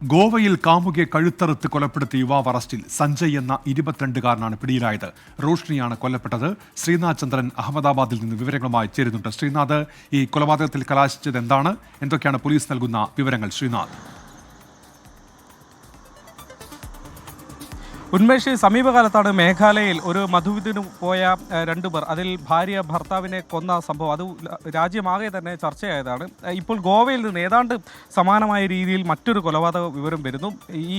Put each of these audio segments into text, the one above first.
ഗോവയിൽ കാമുകിയെ കഴുത്തറുത്ത് കൊലപ്പെടുത്തിയ യുവാവ് അറസ്റ്റിൽ. സഞ്ജയ് എന്ന 22-കാരനാണ് പിടിയിലായത്. റോഷ്നിയാണ് കൊല്ലപ്പെട്ടത്. ശ്രീനാഥ് ചന്ദ്രൻ അഹമ്മദാബാദിൽ നിന്ന് വിവരങ്ങളുമായി ചേരുന്നുണ്ട്. ശ്രീനാഥ്, ഈ കൊലപാതകത്തിൽ കലാശിച്ചത് എന്താണ്? എന്തൊക്കെയാണ് പോലീസ് നൽകുന്ന വിവരങ്ങൾ? ശ്രീനാഥ്. ഉന്മേഷ്, സമീപകാലത്താണ് മേഘാലയയിൽ ഒരു മധുവിധുവിന് പോയ രണ്ടുപേർ, അതിൽ ഭാര്യ ഭർത്താവിനെ കൊന്ന സംഭവം അത് രാജ്യമാകെ തന്നെ ചർച്ചയായതാണ്. ഇപ്പോൾ ഗോവയിൽ നിന്ന് ഏതാണ്ട് സമാനമായ രീതിയിൽ മറ്റൊരു കൊലപാതക വിവരം വരുന്നു. ഈ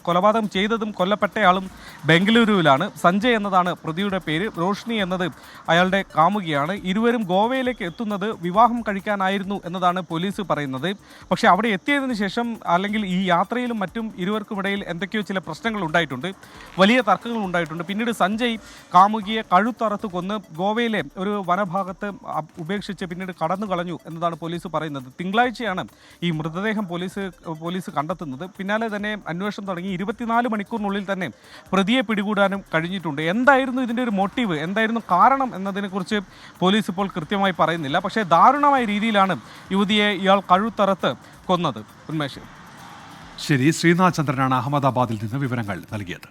കൊലപാതകം ചെയ്തതും കൊല്ലപ്പെട്ടയാളും ബംഗളൂരുവിലാണ്. സഞ്ജയ് എന്നതാണ് പ്രതിയുടെ പേര്. റോഷ്നി എന്നത് അയാളുടെ കാമുകിയാണ്. ഇരുവരും ഗോവയിലേക്ക് എത്തുന്നത് വിവാഹം കഴിക്കാനായിരുന്നു എന്നതാണ് പോലീസ് പറയുന്നത്. പക്ഷേ അവിടെ എത്തിയതിനു ശേഷം അല്ലെങ്കിൽ ഈ യാത്രയിലും മറ്റും ഇരുവർക്കുമിടയിൽ എന്തൊക്കെയോ ചില പ്രശ്നങ്ങൾ ഉണ്ടായിട്ടുണ്ട്, വലിയ തർക്കങ്ങൾ ഉണ്ടായിട്ടുണ്ട്. പിന്നീട് സഞ്ജയ് കാമുകിയെ കഴുത്തറുത്ത് കൊന്ന് ഗോവയിലെ ഒരു വനഭാഗത്ത് ഉപേക്ഷിച്ച് പിന്നീട് കടന്നു കളഞ്ഞു എന്നതാണ് പോലീസ് പറയുന്നത്. തിങ്കളാഴ്ചയാണ് ഈ മൃതദേഹം പോലീസ് കണ്ടെത്തുന്നത്. പിന്നാലെ തന്നെ അന്വേഷണം തുടങ്ങി. 24 മണിക്കൂറിനുള്ളിൽ തന്നെ പ്രതിയെ പിടികൂടാനും കഴിഞ്ഞിട്ടുണ്ട്. എന്തായിരുന്നു ഇതിൻ്റെ ഒരു മോട്ടീവ്, എന്തായിരുന്നു കാരണം എന്നതിനെക്കുറിച്ച് പോലീസ് ഇപ്പോൾ കൃത്യമായി പറയുന്നില്ല. പക്ഷേ ദാരുണമായ രീതിയിലാണ് യുവതിയെ ഇയാൾ കഴുത്തറുത്ത് കൊന്നത്. ഉന്മേഷ്. ശരി, ശ്രീനാഥ് ചന്ദ്രനാണ് അഹമ്മദാബാദിൽ നിന്ന് വിവരങ്ങൾ നൽകിയത്.